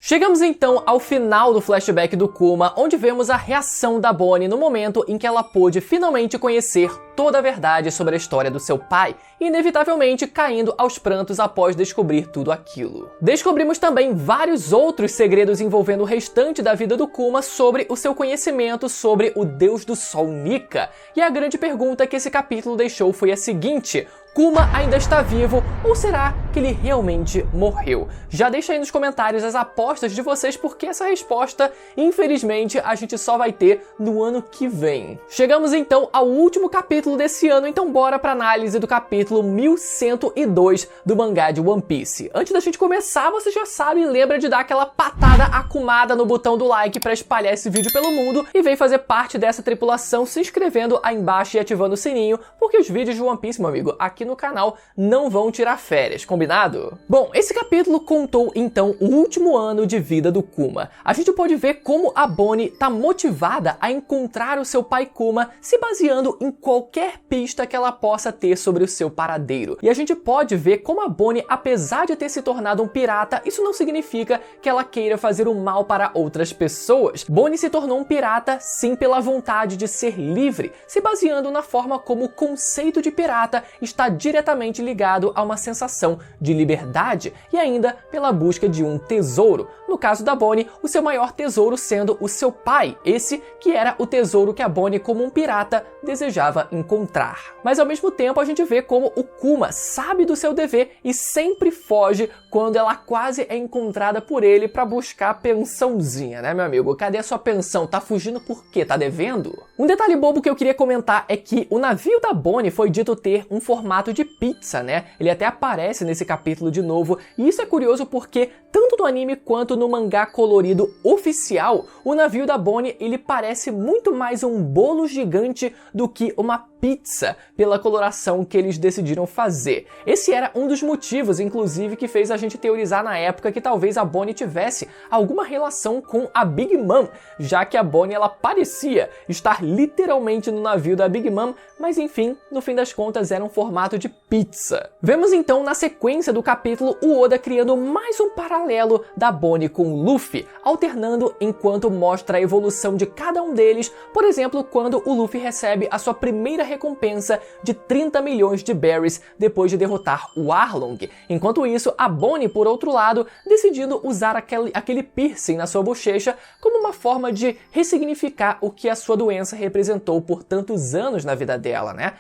Chegamos então ao final do flashback do Kuma, onde vemos a reação da Bonnie no momento em que ela pôde finalmente conhecer toda a verdade sobre a história do seu pai, inevitavelmente caindo aos prantos após descobrir tudo aquilo. Descobrimos também vários outros segredos envolvendo o restante da vida do Kuma sobre o seu conhecimento sobre o deus do sol Nika, e a grande pergunta que esse capítulo deixou foi a seguinte: Kuma ainda está vivo ou será que ele realmente morreu? Já deixa aí nos comentários as apostas de vocês, porque essa resposta, infelizmente, a gente só vai ter no ano que vem. Chegamos então ao último capítulo desse ano, então bora pra análise do capítulo 1102 do mangá de One Piece. Antes da gente começar, você já sabe, lembra de dar aquela patada akumada no botão do like pra espalhar esse vídeo pelo mundo e vem fazer parte dessa tripulação se inscrevendo aí embaixo e ativando o sininho, porque os vídeos de One Piece, meu amigo, aqui no canal não vão tirar férias, combinado? Bom, esse capítulo contou então o último ano de vida do Kuma. A gente pode ver como a Bonnie tá motivada a encontrar o seu pai Kuma, se baseando em qualquer pista que ela possa ter sobre o seu paradeiro. E a gente pode ver como a Bonnie, apesar de ter se tornado um pirata, isso não significa que ela queira fazer o mal para outras pessoas. Bonnie se tornou um pirata sim pela vontade de ser livre, se baseando na forma como o conceito de pirata está diretamente ligado a uma sensação de liberdade e ainda pela busca de um tesouro. No caso da Bonnie, o seu maior tesouro sendo o seu pai, esse que era o tesouro que a Bonnie, como um pirata, desejava encontrar. Mas ao mesmo tempo a gente vê como o Kuma sabe do seu dever e sempre foge quando ela quase é encontrada por ele para buscar a pensãozinha, né, meu amigo? Cadê a sua pensão? Tá fugindo por quê? Tá devendo? Um detalhe bobo que eu queria comentar é que o navio da Bonnie foi dito ter um formato de pizza, né? Ele até aparece nesse capítulo de novo, e isso é curioso porque tanto no anime quanto no mangá colorido oficial, o navio da Bonnie ele parece muito mais um bolo gigante do que uma pizza, pela coloração que eles decidiram fazer. Esse era um dos motivos, inclusive, que fez a gente teorizar na época que talvez a Bonnie tivesse alguma relação com a Big Mom, já que a Bonnie ela parecia estar literalmente no navio da Big Mom, mas enfim, no fim das contas era um formato de pizza. Vemos então na sequência do capítulo o Oda criando mais um paralelo da Bonnie com o Luffy, alternando enquanto mostra a evolução de cada um deles, por exemplo, quando o Luffy recebe a sua primeira recompensa de 30 milhões de berries depois de derrotar o Arlong. Enquanto isso, a Bonnie, por outro lado, decidindo usar aquele piercing na sua bochecha como uma forma de ressignificar o que a sua doença representou por tantos anos na vida dela, né?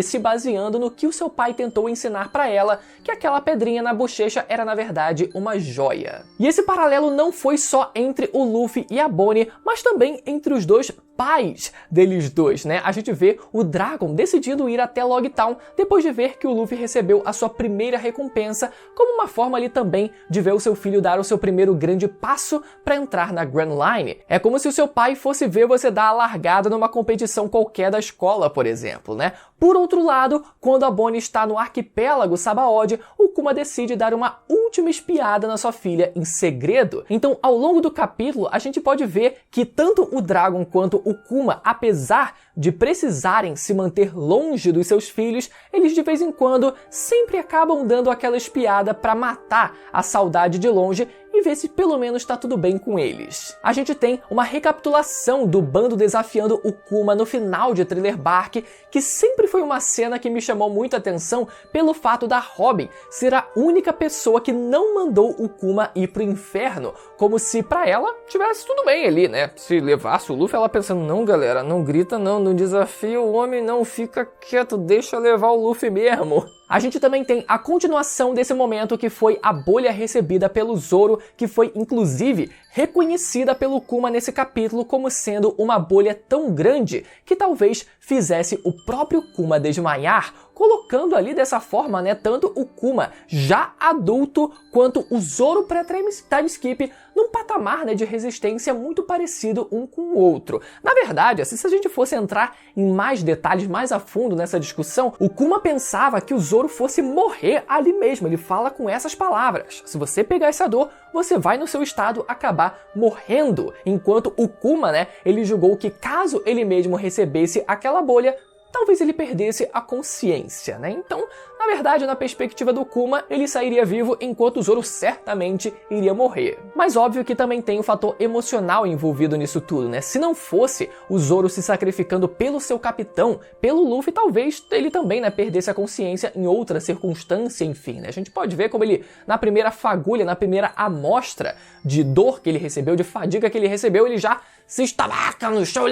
Se baseando no que o seu pai tentou ensinar pra ela, que aquela pedrinha na bochecha era na verdade uma joia. E esse paralelo não foi só entre o Luffy e a Bonnie, mas também entre os dois pais deles dois, né? A gente vê o Dragon decidindo ir até Logtown depois de ver que o Luffy recebeu a sua primeira recompensa, como uma forma ali também de ver o seu filho dar o seu primeiro grande passo para entrar na Grand Line. É como se o seu pai fosse ver você dar a largada numa competição qualquer da escola, por exemplo, né? Por outro lado, quando a Bonnie está no arquipélago Sabaody, o Kuma decide dar uma última espiada na sua filha em segredo. Então, ao longo do capítulo, a gente pode ver que tanto o Dragon quanto o Kuma, apesar de precisarem se manter longe dos seus filhos, eles de vez em quando sempre acabam dando aquela espiada para matar a saudade de longe e ver se pelo menos está tudo bem com eles. A gente tem uma recapitulação do bando desafiando o Kuma no final de Thriller Bark, que sempre foi uma cena que me chamou muita atenção pelo fato da Robin ser a única pessoa que não mandou o Kuma ir pro inferno, como se pra ela tivesse tudo bem ali, né? Se levasse o Luffy, ela pensando, não galera, não grita não, no desafio o homem não fica quieto, deixa levar o Luffy mesmo. A gente também tem a continuação desse momento, que foi a bolha recebida pelo Zoro, que foi inclusive reconhecida pelo Kuma nesse capítulo como sendo uma bolha tão grande que talvez fizesse o próprio Kuma desmaiar, colocando ali dessa forma, né, tanto o Kuma já adulto quanto o Zoro pré-time skip num patamar, né, de resistência muito parecido um com o outro. Na verdade, se a gente fosse entrar em mais detalhes, mais a fundo nessa discussão, o Kuma pensava que o Zoro fosse morrer ali mesmo. Ele fala com essas palavras: se você pegar essa dor, você vai no seu estado acabar morrendo. Enquanto o Kuma, né, ele julgou que caso ele mesmo recebesse aquela bolha, talvez ele perdesse a consciência, né? Então, Na verdade, na perspectiva do Kuma, ele sairia vivo enquanto o Zoro certamente iria morrer. Mas óbvio que também tem o fator emocional envolvido nisso tudo, né? Se não fosse o Zoro se sacrificando pelo seu capitão, pelo Luffy, talvez ele também, né, perdesse a consciência em outra circunstância, enfim, né? A gente pode ver como ele, na primeira fagulha, na primeira amostra de dor que ele recebeu, de fadiga que ele recebeu, ele já se estabaca no chão,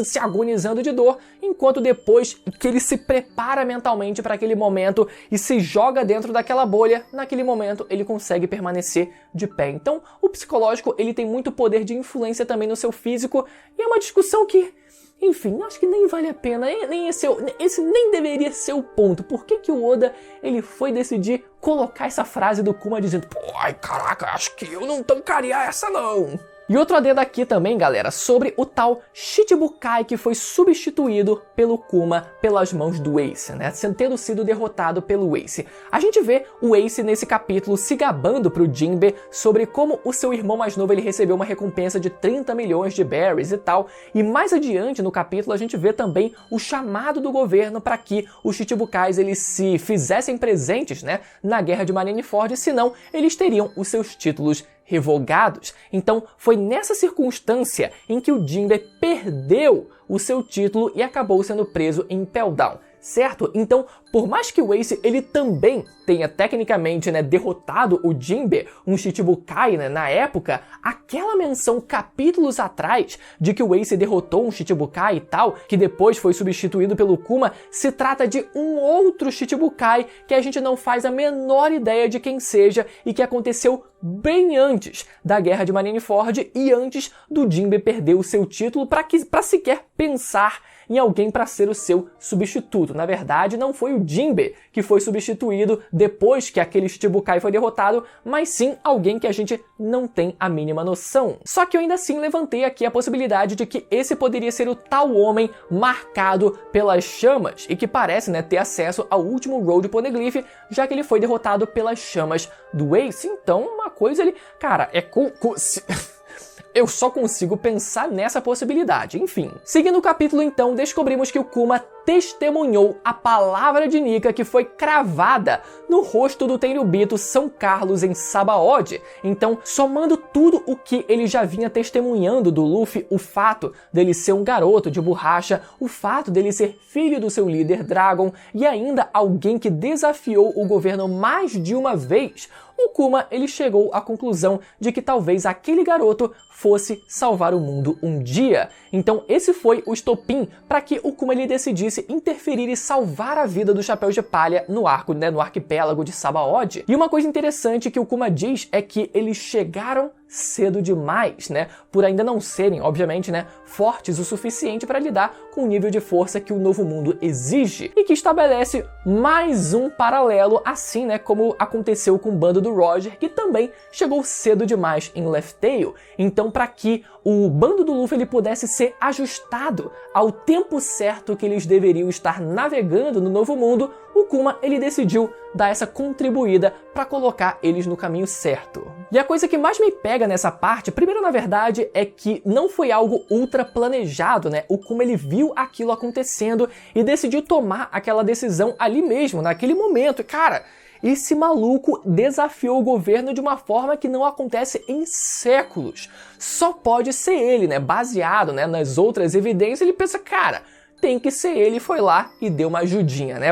se agonizando de dor, enquanto depois que ele se prepara mentalmente para aquele momento e se joga dentro daquela bolha, naquele momento ele consegue permanecer de pé. Então, o psicológico, ele tem muito poder de influência também no seu físico, e é uma discussão que, enfim, acho que nem vale a pena, esse nem deveria ser o ponto. Por que o Oda, ele foi decidir colocar essa frase do Kuma dizendo, pô, ai caraca, acho que eu não tancaria essa não. E outro adendo aqui também, galera, sobre o tal Shichibukai que foi substituído pelo Kuma pelas mãos do Ace, né? Tendo sido derrotado pelo Ace. A gente vê o Ace nesse capítulo se gabando pro Jinbe sobre como o seu irmão mais novo ele recebeu uma recompensa de 30 milhões de berries e tal. E mais adiante no capítulo a gente vê também o chamado do governo para que os Shichibukais eles se fizessem presentes, né, na guerra de Marineford, senão eles teriam os seus títulos revogados. Então foi nessa circunstância em que o Jinbe perdeu o seu título e acabou sendo preso em Impel Down, certo? Então, por mais que o Ace ele também tenha tecnicamente, né, derrotado o Jinbe, um Shichibukai, né, na época, aquela menção capítulos atrás de que o Ace derrotou um Shichibukai e tal, que depois foi substituído pelo Kuma, se trata de um outro Shichibukai que a gente não faz a menor ideia de quem seja e que aconteceu bem antes da Guerra de Marineford e antes do Jinbe perder o seu título para sequer pensar em alguém para ser o seu substituto. Na verdade, não foi o Jinbe que foi substituído depois que aquele Shichibukai foi derrotado, mas sim alguém que a gente não tem a mínima noção. Só que eu ainda assim levantei aqui a possibilidade de que esse poderia ser o tal homem marcado pelas chamas e que parece, né, ter acesso ao último Road Poneglyph, já que ele foi derrotado pelas chamas do Ace. Então, uma coisa ali, cara, eu só consigo pensar nessa possibilidade, enfim. Seguindo o capítulo, então, descobrimos que o Kuma testemunhou a palavra de Nika que foi cravada no rosto do Tenryubito São Carlos em Sabaody. Então, somando tudo o que ele já vinha testemunhando do Luffy, o fato dele ser um garoto de borracha, o fato dele ser filho do seu líder Dragon e ainda alguém que desafiou o governo mais de uma vez, o Kuma ele chegou à conclusão de que talvez aquele garoto fosse salvar o mundo um dia. Então esse foi o estopim para que o Kuma ele decidisse interferir e salvar a vida do Chapéu de Palha no arco, né, no arquipélago de Sabaody. E uma coisa interessante que o Kuma diz é que eles chegaram cedo demais, né, por ainda não serem, obviamente, né, fortes o suficiente para lidar com o nível de força que o Novo Mundo exige e que estabelece mais um paralelo, assim, né, como aconteceu com o bando do Roger, que também chegou cedo demais em Laugh Tale. Então, para que o bando do Luffy ele pudesse ser ajustado ao tempo certo que eles deveriam estar navegando no Novo Mundo, o Kuma ele decidiu dar essa contribuída para colocar eles no caminho certo. E a coisa que mais me pega nessa parte, primeiro na verdade, é que não foi algo ultra planejado, né? O Kuma ele viu aquilo acontecendo e decidiu tomar aquela decisão ali mesmo, naquele momento. E cara, esse maluco desafiou o governo de uma forma que não acontece em séculos. Só pode ser ele, né? Baseado, né, nas outras evidências, ele pensa, cara, tem que ser ele, foi lá e deu uma ajudinha, né?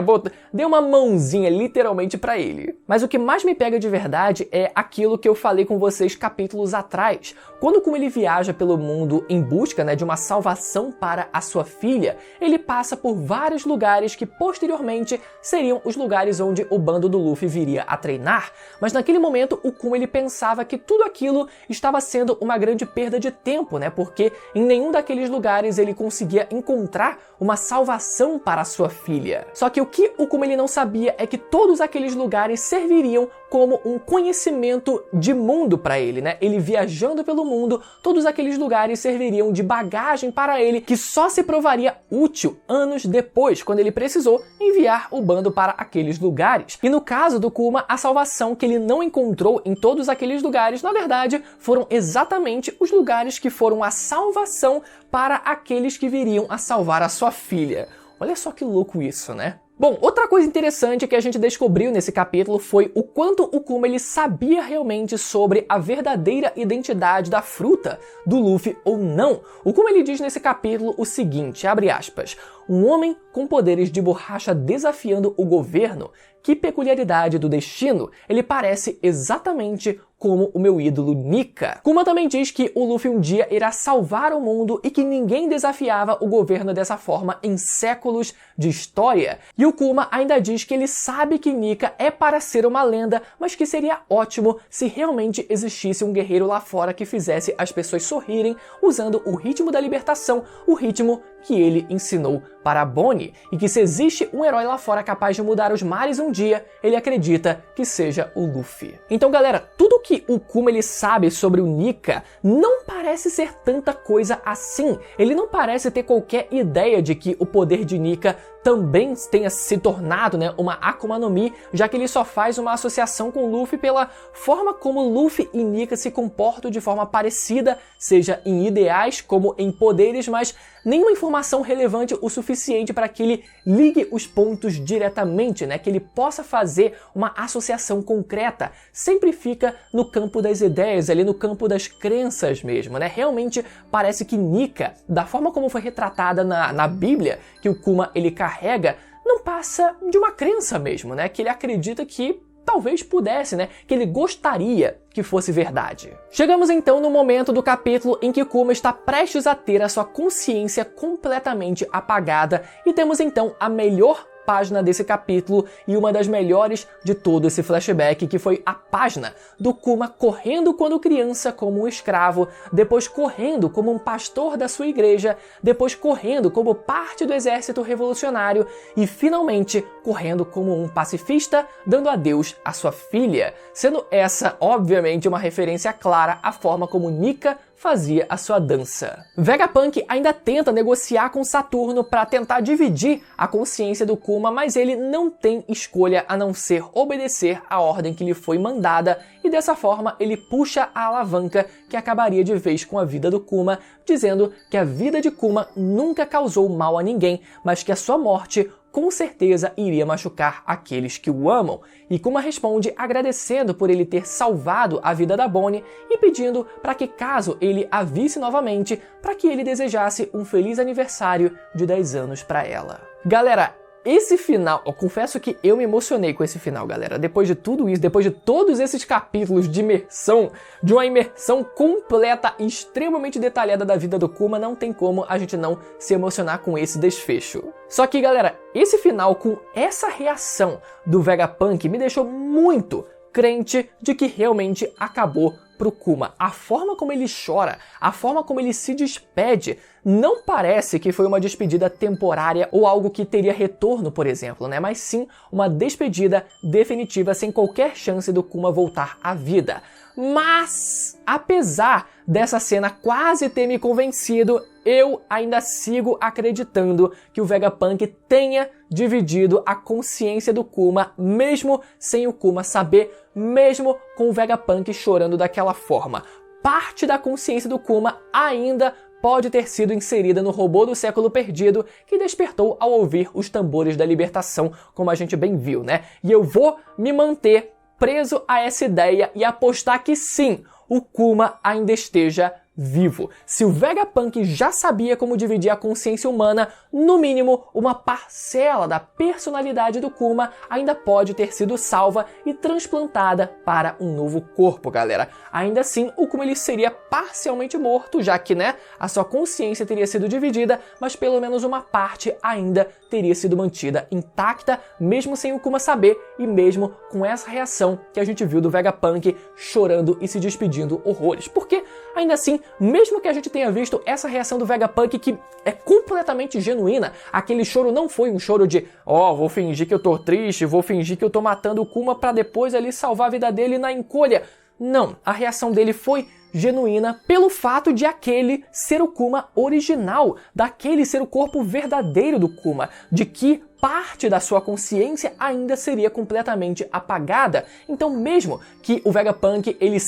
Deu uma mãozinha literalmente pra ele. Mas o que mais me pega de verdade é aquilo que eu falei com vocês capítulos atrás. Quando o Kuma ele viaja pelo mundo em busca, né, de uma salvação para a sua filha, ele passa por vários lugares que posteriormente seriam os lugares onde o bando do Luffy viria a treinar. Mas naquele momento o Kuma ele pensava que tudo aquilo estava sendo uma grande perda de tempo, né? Porque em nenhum daqueles lugares ele conseguia encontrar uma salvação para a sua filha. Só que o que o Kuma ele não sabia é que todos aqueles lugares serviriam como um conhecimento de mundo para ele, né? Ele viajando pelo mundo, todos aqueles lugares serviriam de bagagem para ele, que só se provaria útil anos depois, quando ele precisou enviar o bando para aqueles lugares. E no caso do Kuma, a salvação que ele não encontrou em todos aqueles lugares, na verdade, foram exatamente os lugares que foram a salvação para aqueles que viriam a salvar a sua filha. Olha só que louco isso, né? Bom, outra coisa interessante que a gente descobriu nesse capítulo foi o quanto o Kuma ele sabia realmente sobre a verdadeira identidade da fruta do Luffy ou não. O Kuma ele diz nesse capítulo o seguinte, abre aspas, um homem com poderes de borracha desafiando o governo, que peculiaridade do destino, ele parece exatamente como o meu ídolo Nika. Kuma também diz que o Luffy um dia irá salvar o mundo e que ninguém desafiava o governo dessa forma em séculos de história. E o Kuma ainda diz que ele sabe que Nika é para ser uma lenda, mas que seria ótimo se realmente existisse um guerreiro lá fora que fizesse as pessoas sorrirem usando o ritmo da libertação, o ritmo que ele ensinou para Bonnie, e que se existe um herói lá fora capaz de mudar os mares um dia, ele acredita que seja o Luffy. Então galera, tudo que o Kuma ele sabe sobre o Nika não parece ser tanta coisa assim. Ele não parece ter qualquer ideia de que o poder de Nika também tenha se tornado, né, uma Akuma no Mi, já que ele só faz uma associação com Luffy pela forma como Luffy e Nika se comportam de forma parecida, seja em ideais como em poderes, mas nenhuma informação relevante o suficiente para que ele ligue os pontos diretamente, né, que ele possa fazer uma associação concreta. Sempre fica no campo das ideias, ali no campo das crenças mesmo, né? Realmente parece que Nika, da forma como foi retratada na Bíblia, que o Kuma ele carrega, não passa de uma crença mesmo, né? Que ele acredita que talvez pudesse, né? Que ele gostaria que fosse verdade. Chegamos então no momento do capítulo em que Kuma está prestes a ter a sua consciência completamente apagada e temos então a melhor página desse capítulo e uma das melhores de todo esse flashback, que foi a página do Kuma correndo quando criança como um escravo, depois correndo como um pastor da sua igreja, depois correndo como parte do exército revolucionário e finalmente correndo como um pacifista, dando adeus à sua filha, sendo essa obviamente uma referência clara à forma como Nika fazia a sua dança. Vegapunk ainda tenta negociar com Saturno para tentar dividir a consciência do Kuma, mas ele não tem escolha a não ser obedecer a ordem que lhe foi mandada, e dessa forma ele puxa a alavanca que acabaria de vez com a vida do Kuma, dizendo que a vida de Kuma nunca causou mal a ninguém, mas que a sua morte com certeza iria machucar aqueles que o amam. E Kuma responde agradecendo por ele ter salvado a vida da Bonnie e pedindo para que, caso ele a visse novamente, para que ele desejasse um feliz aniversário de 10 anos para ela. Galera, esse final, eu confesso que eu me emocionei com esse final, galera. Depois de tudo isso, depois de todos esses capítulos de imersão, de uma imersão completa e extremamente detalhada da vida do Kuma, não tem como a gente não se emocionar com esse desfecho. Só que, galera, esse final com essa reação do Vegapunk me deixou muito crente de que realmente acabou pro Kuma. A forma como ele chora, a forma como ele se despede, não parece que foi uma despedida temporária ou algo que teria retorno, por exemplo, né? Mas sim uma despedida definitiva sem qualquer chance do Kuma voltar à vida. Mas, apesar dessa cena quase ter me convencido, eu ainda sigo acreditando que o Vegapunk tenha dividido a consciência do Kuma, mesmo sem o Kuma saber, mesmo com o Vegapunk chorando daquela forma. Parte da consciência do Kuma ainda pode ter sido inserida no robô do século perdido que despertou ao ouvir os tambores da libertação, como a gente bem viu, né? E eu vou me manter preso a essa ideia e apostar que sim, o Kuma ainda esteja vivo. Se o Vegapunk já sabia como dividir a consciência humana, no mínimo uma parcela da personalidade do Kuma ainda pode ter sido salva e transplantada para um novo corpo, galera. Ainda assim, o Kuma ele seria parcialmente morto, já que, né, a sua consciência teria sido dividida, mas pelo menos uma parte ainda teria sido mantida intacta, mesmo sem o Kuma saber e mesmo com essa reação que a gente viu do Vegapunk chorando e se despedindo horrores. Porque, ainda assim, mesmo que a gente tenha visto essa reação do Vegapunk que é completamente genuína, aquele choro não foi um choro de vou fingir que eu tô triste, vou fingir que eu tô matando o Kuma pra depois ali salvar a vida dele na encolha. Não, a reação dele foi genuína pelo fato de aquele ser o Kuma original, daquele ser o corpo verdadeiro do Kuma, de que parte da sua consciência ainda seria completamente apagada. Então, mesmo que o Vegapunk ele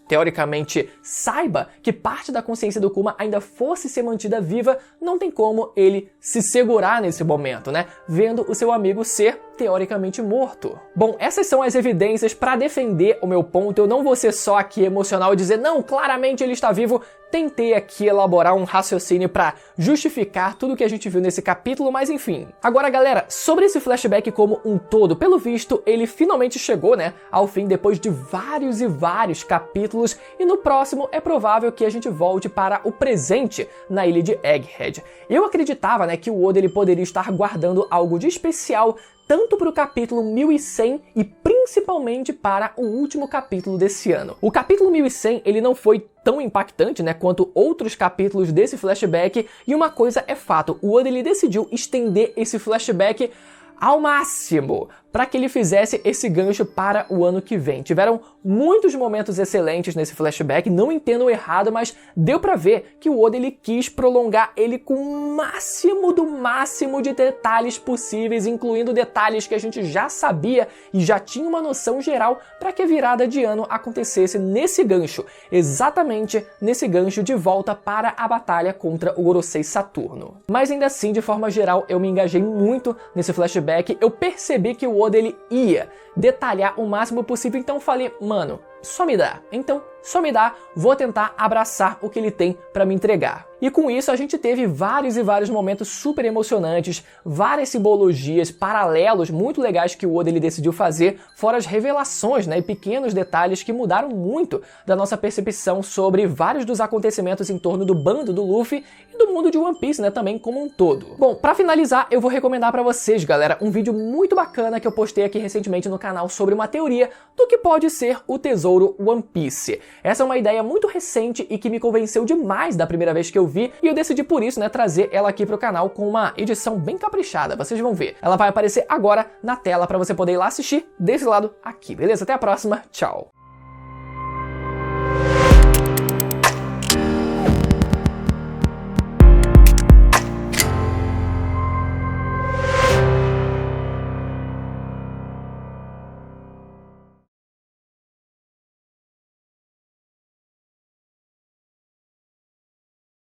teoricamente saiba que parte da consciência do Kuma ainda fosse ser mantida viva, não tem como ele se segurar nesse momento, né? Vendo o seu amigo ser teoricamente morto. Bom, essas são as evidências para defender o meu ponto. Eu não vou ser só aqui emocional e dizer, não, claramente ele está vivo. Tentei aqui elaborar um raciocínio para justificar tudo que a gente viu nesse capítulo, mas enfim. Agora, galera, sobre esse flashback como um todo, pelo visto, ele finalmente chegou, né, ao fim depois de vários e vários capítulos, e no próximo é provável que a gente volte para o presente na ilha de Egghead. Eu acreditava, né, que o Oda ele poderia estar guardando algo de especial tanto para o capítulo 1100 e principalmente para o último capítulo desse ano. O capítulo 1100 ele não foi tão impactante, né, quanto outros capítulos desse flashback, e uma coisa é fato, o Oda ele decidiu estender esse flashback ao máximo para que ele fizesse esse gancho para o ano que vem. Tiveram muitos momentos excelentes nesse flashback, não entendam errado, mas deu para ver que o Oda ele quis prolongar ele com o máximo do máximo de detalhes possíveis, incluindo detalhes que a gente já sabia e já tinha uma noção geral para que a virada de ano acontecesse nesse gancho, exatamente nesse gancho de volta para a batalha contra o Gorosei Saturno. Mas ainda assim, de forma geral, eu me engajei muito nesse flashback, eu percebi que o Oda ele ia detalhar o máximo possível, então falei, mano, só me dá. Então, só me dá, vou tentar abraçar o que ele tem para me entregar. E com isso a gente teve vários e vários momentos super emocionantes, várias simbologias, paralelos muito legais que o Oda ele decidiu fazer, fora as revelações, né, e pequenos detalhes que mudaram muito da nossa percepção sobre vários dos acontecimentos em torno do bando do Luffy e do mundo de One Piece, né, também como um todo. Bom, para finalizar, eu vou recomendar para vocês, galera, um vídeo muito bacana que eu postei aqui recentemente no canal sobre uma teoria do que pode ser o tesouro One Piece. Essa é uma ideia muito recente e que me convenceu demais da primeira vez que eu vi, e eu decidi por isso, né, trazer ela aqui pro canal com uma edição bem caprichada, vocês vão ver. Ela vai aparecer agora na tela para você poder ir lá assistir desse lado aqui, beleza? Até a próxima, tchau!